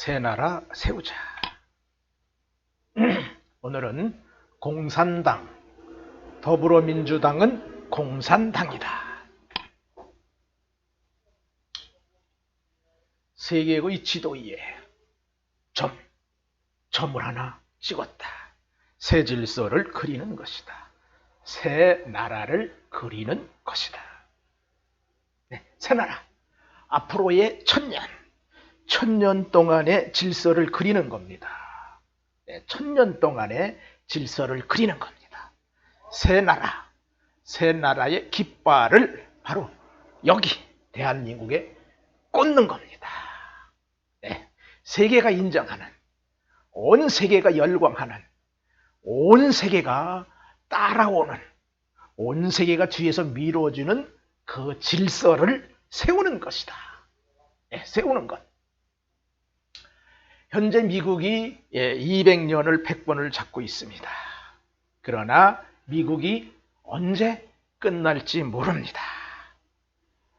새 나라 세우자. 오늘은 공산당, 더불어민주당은 공산당이다. 세계의 지도 위에 점을 하나 찍었다. 새 질서를 그리는 것이다. 새 나라를 그리는 것이다. 네, 새 나라. 앞으로의 천년 동안의 질서를 그리는 겁니다. 네, 1000년 동안의 질서를 그리는 겁니다. 새 나라의 깃발을 바로 여기 대한민국에 꽂는 겁니다. 네, 세계가 인정하는, 온 세계가 열광하는, 온 세계가 따라오는, 온 세계가 뒤에서 밀어주는 그 질서를 세우는 것이다. 네, 세우는 것. 현재 미국이 200년을 패권을 잡고 있습니다. 그러나 미국이 언제 끝날지 모릅니다.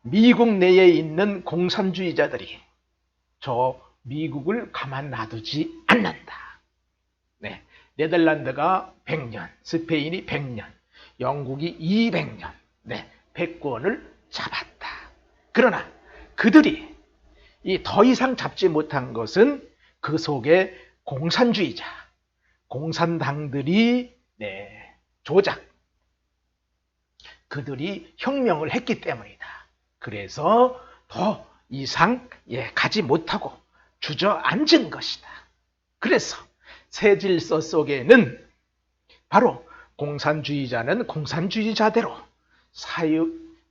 미국 내에 있는 공산주의자들이 저 미국을 가만 놔두지 않는다. 네, 네덜란드가 100년, 스페인이 100년, 영국이 200년, 네, 패권을 잡았다. 그러나 그들이 더 이상 잡지 못한 것은 그 속에 공산주의자, 공산당들이 그들이 혁명을 했기 때문이다. 그래서 더 이상 가지 못하고 주저앉은 것이다. 그래서 새 질서 속에는 바로 공산주의자는 공산주의자대로,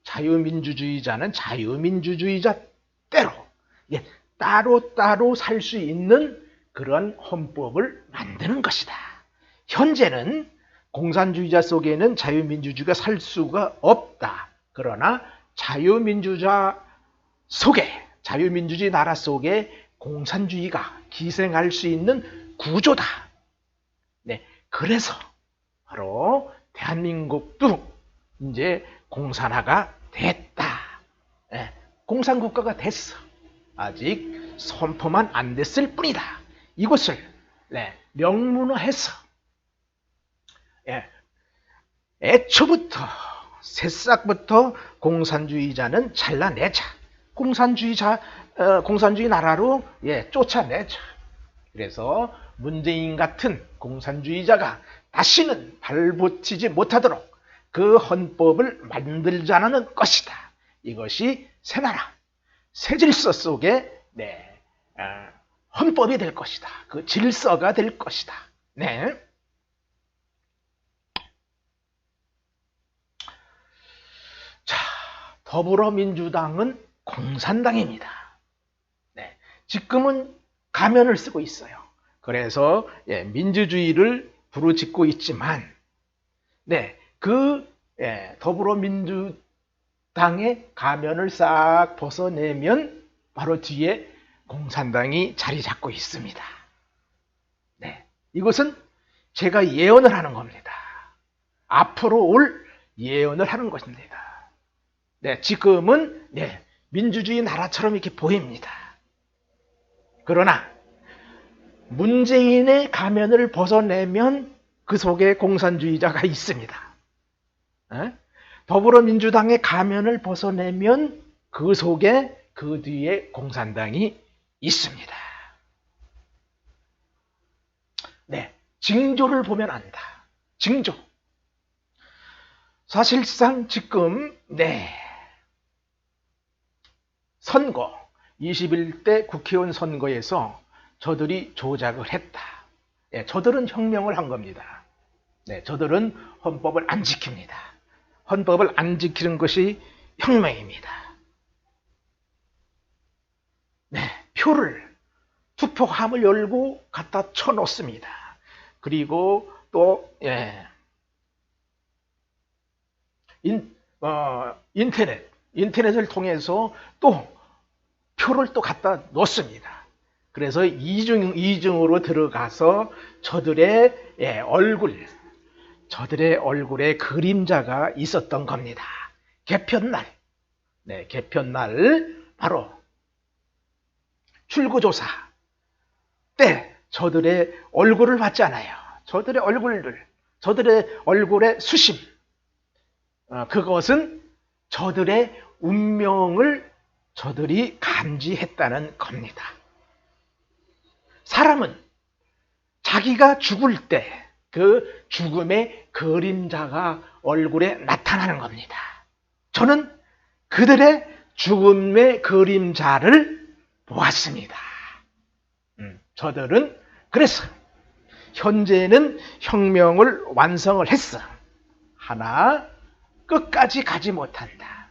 자유민주주의자는 자유민주주의자대로 따로따로 살 수 있는 그런 헌법을 만드는 것이다. 현재는 공산주의자 속에는 자유민주주의가 살 수가 없다. 그러나 자유민주주의 나라 속에 공산주의가 기생할 수 있는 구조다. 네, 그래서 바로 대한민국도 이제 공산화가 됐다. 네, 공산국가가 됐어. 아직 선포만 안 됐을 뿐이다. 이것을 명문화해서 애초부터 새싹부터 공산주의자는 잘라내자. 공산주의 나라로 쫓아내자. 그래서 문재인 같은 공산주의자가 다시는 발붙이지 못하도록 그 헌법을 만들자는 것이다. 이것이 새나라, 새 질서 속에 헌법이 될 것이다. 그 질서가 될 것이다. 네. 자, 더불어민주당은 공산당입니다. 네. 지금은 가면을 쓰고 있어요. 그래서 민주주의를 부르짖고 있지만, 더불어민주당의 가면을 싹 벗어내면 바로 뒤에 공산당이 자리 잡고 있습니다. 네, 이것은 제가 예언을 하는 겁니다. 앞으로 올 예언을 하는 것입니다. 네, 지금은 민주주의 나라처럼 이렇게 보입니다. 그러나 문재인의 가면을 벗어내면 그 속에 공산주의자가 있습니다. 더불어민주당의 가면을 벗어내면 그 속에 그 뒤에 공산당이 있습니다. 네, 징조를 보면 안다. 징조. 사실상 지금 선거, 21대 국회의원 선거에서 저들이 조작을 했다. 저들은 혁명을 한 겁니다. 저들은 헌법을 안 지킵니다. 헌법을 안 지키는 것이 혁명입니다. 투표함을 열고 갖다 쳐놓습니다. 그리고 또 인터넷을 통해서 또 표를 또 갖다 놓습니다. 그래서 이중으로 들어가서 저들의 얼굴에 그림자가 있었던 겁니다. 개편날, 개편날 바로 출구조사, 절대 저들의 얼굴을 봤잖아요. 저들의 얼굴의 수심, 그것은 저들의 운명을 저들이 감지했다는 겁니다. 사람은 자기가 죽을 때 그 죽음의 그림자가 얼굴에 나타나는 겁니다. 저는 그들의 죽음의 그림자를 보았습니다. 저들은 그래서 현재는 혁명을 완성을 했어. 하나 끝까지 가지 못한다.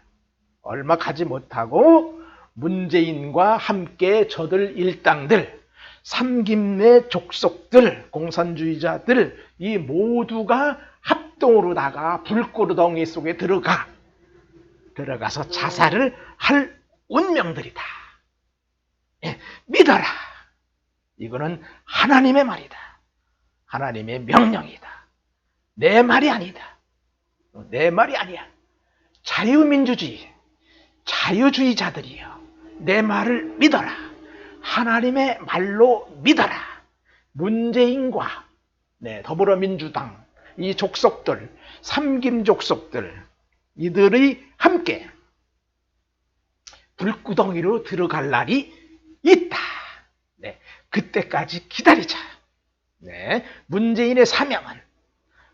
얼마 가지 못하고 문재인과 함께 저들 일당들, 삼김내 족속들, 공산주의자들 이 모두가 합동으로다가 불구덩이 속에 들어가서 자살을 할 운명들이다. 믿어라. 이거는 하나님의 말이다. 하나님의 명령이다. 내 말이 아니다. 내 말이 아니야. 자유주의자들이여, 내 말을 믿어라. 하나님의 말로 믿어라. 문재인과 더불어민주당 이 족속들, 삼김 족속들 이들이 함께 불구덩이로 들어갈 날이 있다. 그때까지 기다리자. 문재인의 사명은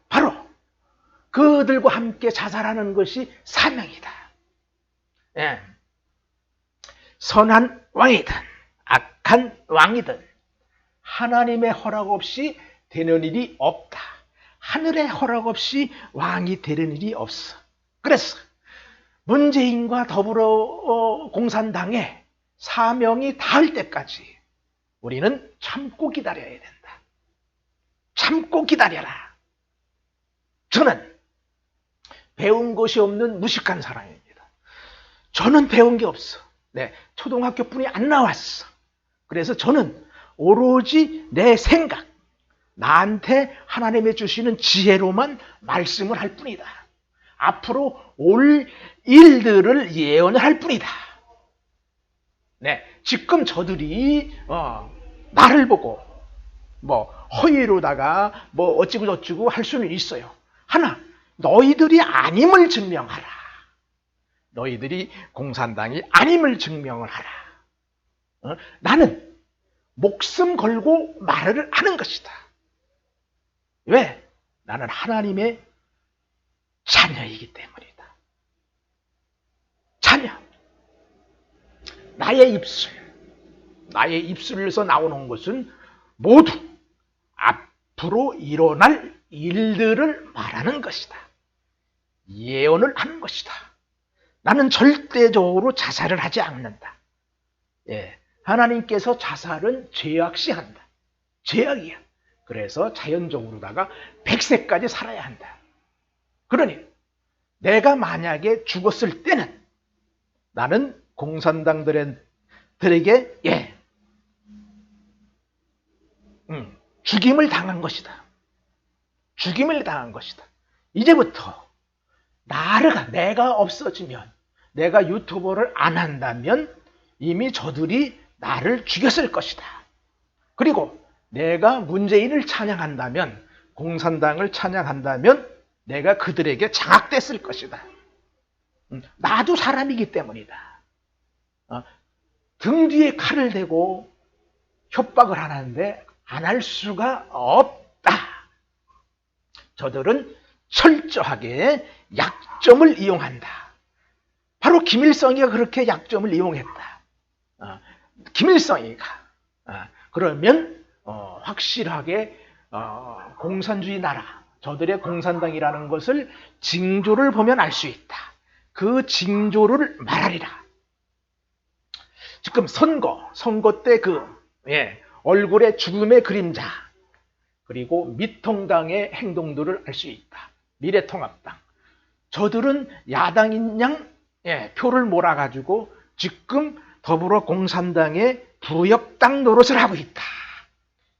바로 그들과 함께 자살하는 것이 사명이다. 선한 왕이든 악한 왕이든 하나님의 허락 없이 되는 일이 없다. 하늘의 허락 없이 왕이 되는 일이 없어. 그래서 문재인과 더불어 공산당의 사명이 닿을 때까지 우리는 참고 기다려야 된다. 참고 기다려라. 저는 배운 것이 없는 무식한 사람입니다. 저는 배운 게 없어. 초등학교뿐이 안 나왔어. 그래서 저는 오로지 내 생각, 나한테 하나님이 주시는 지혜로만 말씀을 할 뿐이다. 앞으로 올 일들을 예언을 할 뿐이다. 지금 저들이 나를 보고 허위로다가 어찌고 저찌고 할 수는 있어요. 하나, 너희들이 아님을 증명하라. 너희들이 공산당이 아님을 증명을 하라. 나는 목숨 걸고 말을 하는 것이다. 왜? 나는 하나님의 자녀이기 때문이다. 자녀. 나의 입술에서 나오는 것은 모두 앞으로 일어날 일들을 말하는 것이다. 예언을 하는 것이다. 나는 절대적으로 자살을 하지 않는다. 하나님께서 자살은 죄악시한다. 죄악이야. 그래서 자연적으로다가 100세까지 살아야 한다. 그러니 내가 만약에 죽었을 때는 나는 공산당들에게 죽임을 당한 것이다. 죽임을 당한 것이다. 이제부터 내가 없어지면, 내가 유튜버를 안 한다면 이미 저들이 나를 죽였을 것이다. 그리고 내가 문재인을 찬양한다면, 공산당을 찬양한다면 내가 그들에게 장악됐을 것이다. 나도 사람이기 때문이다. 등 뒤에 칼을 대고 협박을 하는데 안 할 수가 없다. 저들은 철저하게 약점을 이용한다. 바로 김일성이가 그렇게 약점을 이용했다. 김일성이가 그러면 확실하게 공산주의 나라, 저들의 공산당이라는 것을 징조를 보면 알 수 있다. 그 징조를 말하리라. 지금 선거 때 얼굴에 죽음의 그림자, 그리고 미통당의 행동들을 알 수 있다. 미래통합당. 저들은 야당인 양 표를 몰아가지고 지금 더불어 공산당의 부역당 노릇을 하고 있다.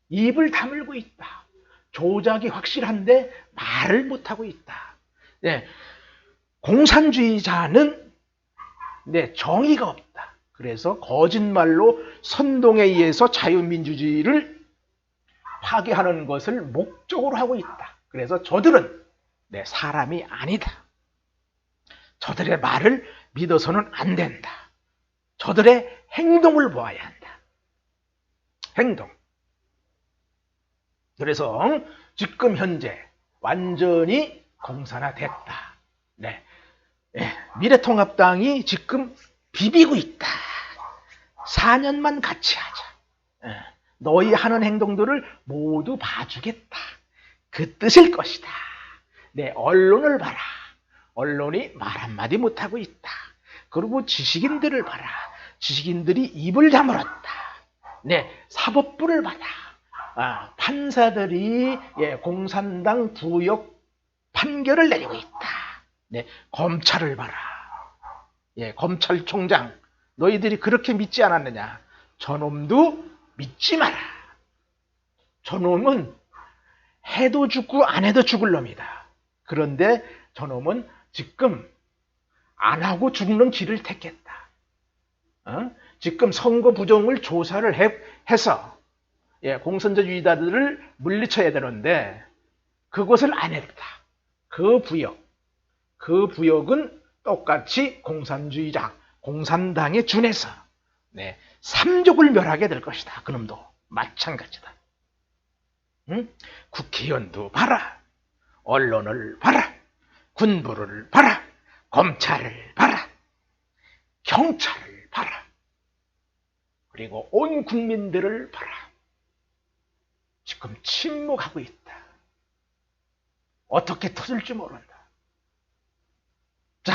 입을 다물고 있다. 조작이 확실한데 말을 못하고 있다. 공산주의자는 정의가 없다. 그래서 거짓말로 선동에 의해서 자유민주주의를 파괴하는 것을 목적으로 하고 있다. 그래서 저들은 내 사람이 아니다. 저들의 말을 믿어서는 안 된다. 저들의 행동을 보아야 한다. 행동. 그래서 지금 현재 완전히 공산화됐다. 네. 미래통합당이 지금 비비고 있다. 4년만 같이 하자. 너희 하는 행동들을 모두 봐주겠다. 그 뜻일 것이다. 네, 언론을 봐라. 언론이 말 한마디 못하고 있다. 그리고 지식인들을 봐라. 지식인들이 입을 다물었다. 네, 사법부를 봐라. 판사들이 공산당 부역 판결을 내리고 있다. 네, 검찰을 봐라. 검찰총장, 너희들이 그렇게 믿지 않았느냐? 저놈도 믿지 마라. 저놈은 해도 죽고 안 해도 죽을 놈이다. 그런데 저놈은 지금 안 하고 죽는 길을 택했다. 지금 선거 부정을 조사를 해서 공산주의자들을 물리쳐야 되는데 그것을 안 했다. 그 부역은 똑같이 공산주의자, 공산당에 준해서 삼족을 멸하게 될 것이다. 그놈도 마찬가지다. 국회의원도 봐라. 언론을 봐라. 군부를 봐라. 검찰을 봐라. 경찰을 봐라. 그리고 온 국민들을 봐라. 지금 침묵하고 있다. 어떻게 터질지 모른다. 자,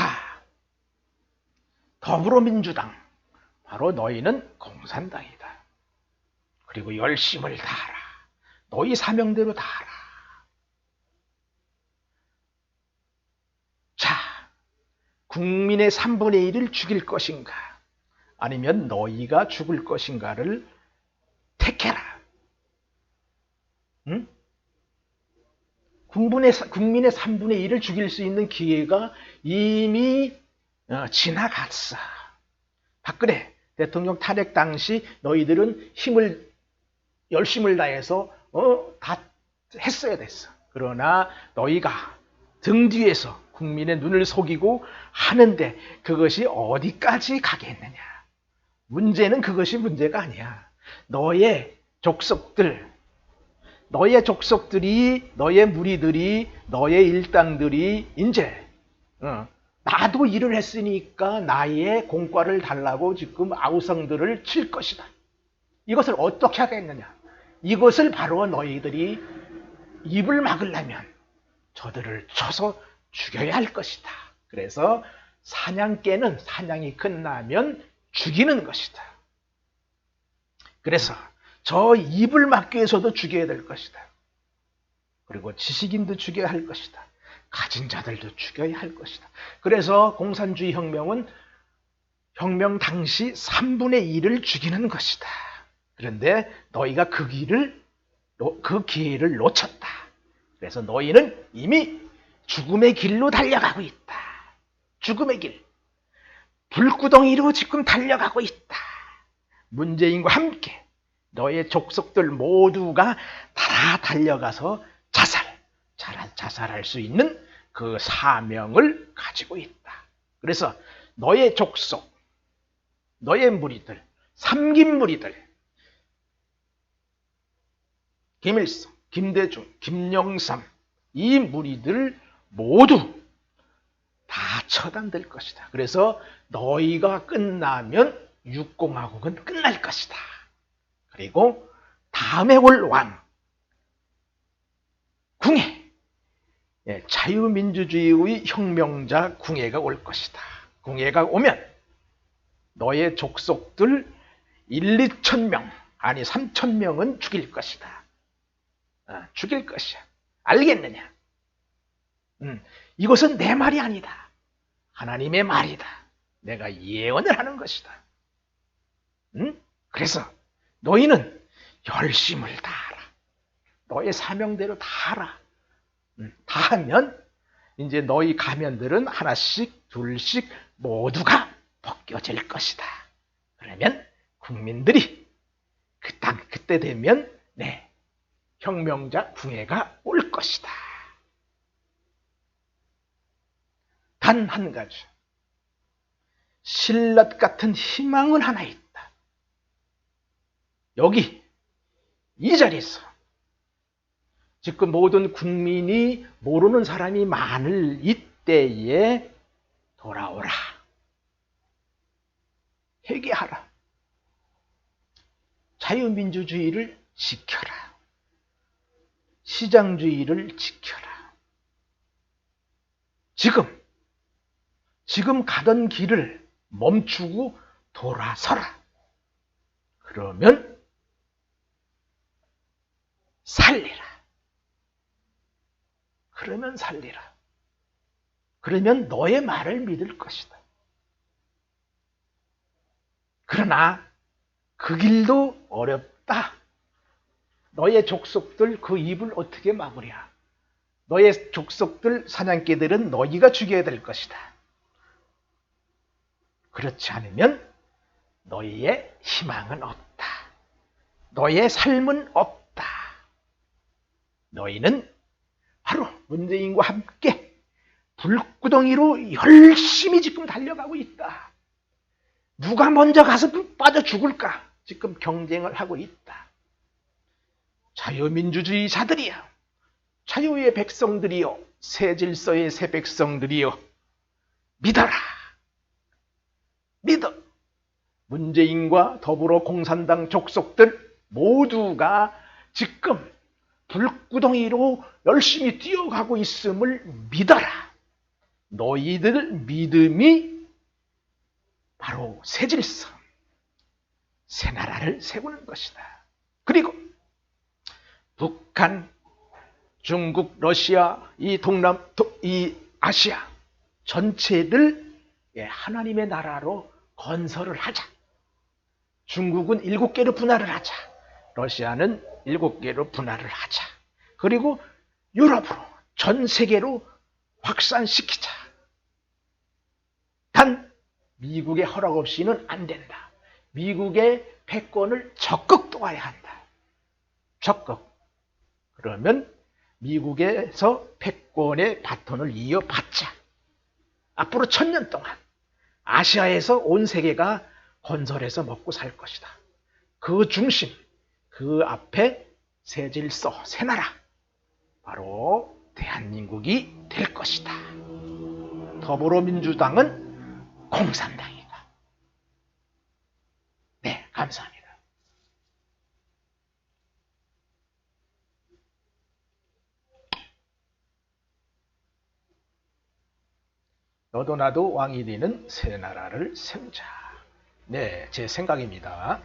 더불어민주당, 바로 너희는 공산당이다. 그리고 열심을 다하라. 너희 사명대로 다하라. 자, 국민의 3분의 1을 죽일 것인가, 아니면 너희가 죽을 것인가를 택해라. 응? 국민의 3분의 1을 죽일 수 있는 기회가 이미 지나갔어. 박근혜 대통령 탄핵 당시 너희들은 열심을 다해서 다 했어야 됐어. 그러나 너희가 등 뒤에서 국민의 눈을 속이고 하는데 그것이 어디까지 가겠느냐. 문제는 그것이 문제가 아니야. 너의 족속들이, 너의 무리들이, 너의 일당들이 이제 나도 일을 했으니까 나의 공과를 달라고 지금 아우성들을 칠 것이다. 이것을 어떻게 하겠느냐. 이것을 바로 너희들이 입을 막으려면 저들을 쳐서 죽여야 할 것이다. 그래서 사냥개는 사냥이 끝나면 죽이는 것이다. 그래서 저 입을 막기 위해서도 죽여야 될 것이다. 그리고 지식인도 죽여야 할 것이다. 가진 자들도 죽여야 할 것이다. 그래서 공산주의 혁명은 혁명 당시 3분의 1을 죽이는 것이다. 그런데 너희가 그 기회를 놓쳤다. 그래서 너희는 이미 죽음의 길로 달려가고 있다. 죽음의 길. 불구덩이로 지금 달려가고 있다. 문재인과 함께 너의 족속들 모두가 다 달려가서 자살할 수 있는 그 사명을 가지고 있다. 그래서 너의 족속, 너의 무리들, 삼김 무리들, 김일성, 김대중, 김영삼, 이 무리들 모두 다 처단될 것이다. 그래서 너희가 끝나면 육공화국은 끝날 것이다. 그리고 다음에 올 왕, 궁예, 자유민주주의의 혁명자 궁예가 올 것이다. 궁예가 오면 너의 족속들 1, 2천 명, 아니 3천 명은 죽일 것이다. 죽일 것이야. 알겠느냐? 이것은 내 말이 아니다. 하나님의 말이다. 내가 예언을 하는 것이다. 그래서 너희는 열심을 다하라. 너의 사명대로 다하라. 다 하면 이제 너희 가면들은 하나씩 둘씩 모두가 벗겨질 것이다. 그러면 국민들이 그때 되면 혁명자 붕해가 올 것이다. 단 한 가지, 실럿 같은 희망은 하나 있다. 여기 이 자리에서 지금 모든 국민이 모르는 사람이 많을 이때에 돌아오라. 회개하라. 자유민주주의를 지켜라. 시장주의를 지켜라. 지금 가던 길을 멈추고 돌아서라. 그러면 살리라. 그러면 살리라. 그러면 너의 말을 믿을 것이다. 그러나 그 길도 어렵다. 너의 족속들 그 입을 어떻게 막으랴? 너의 족속들 사냥개들은 너희가 죽여야 될 것이다. 그렇지 않으면 너희의 희망은 없다. 너의 삶은 없다. 너희는 바로 문재인과 함께 불구덩이로 열심히 지금 달려가고 있다. 누가 먼저 가서 빠져 죽을까? 지금 경쟁을 하고 있다. 자유민주주의자들이여, 자유의 백성들이여, 새 질서의 새 백성들이여, 믿어라. 믿어. 문재인과 더불어 공산당 족속들 모두가 지금 불구덩이로 열심히 뛰어가고 있음을 믿어라. 너희들 믿음이 바로 새 질서, 새 나라를 세우는 것이다. 그리고 북한, 중국, 러시아, 이 아시아 전체를 하나님의 나라로 건설을 하자. 중국은 7개로 분할을 하자. 러시아는 7개로 분할을 하자. 그리고 유럽으로, 전 세계로 확산시키자. 단 미국의 허락 없이는 안 된다. 미국의 패권을 적극 도와야 한다. 적극. 그러면 미국에서 패권의 바톤을 이어받자. 앞으로 1000년 동안 아시아에서 온 세계가 건설해서 먹고 살 것이다. 그 중심, 그 앞에 새 질서, 새 나라, 바로 대한민국이 될 것이다. 더불어민주당은 공산당이다. 네, 감사합니다. 너도 나도 왕이 되는 새 나라를 세우자. 네, 제 생각입니다.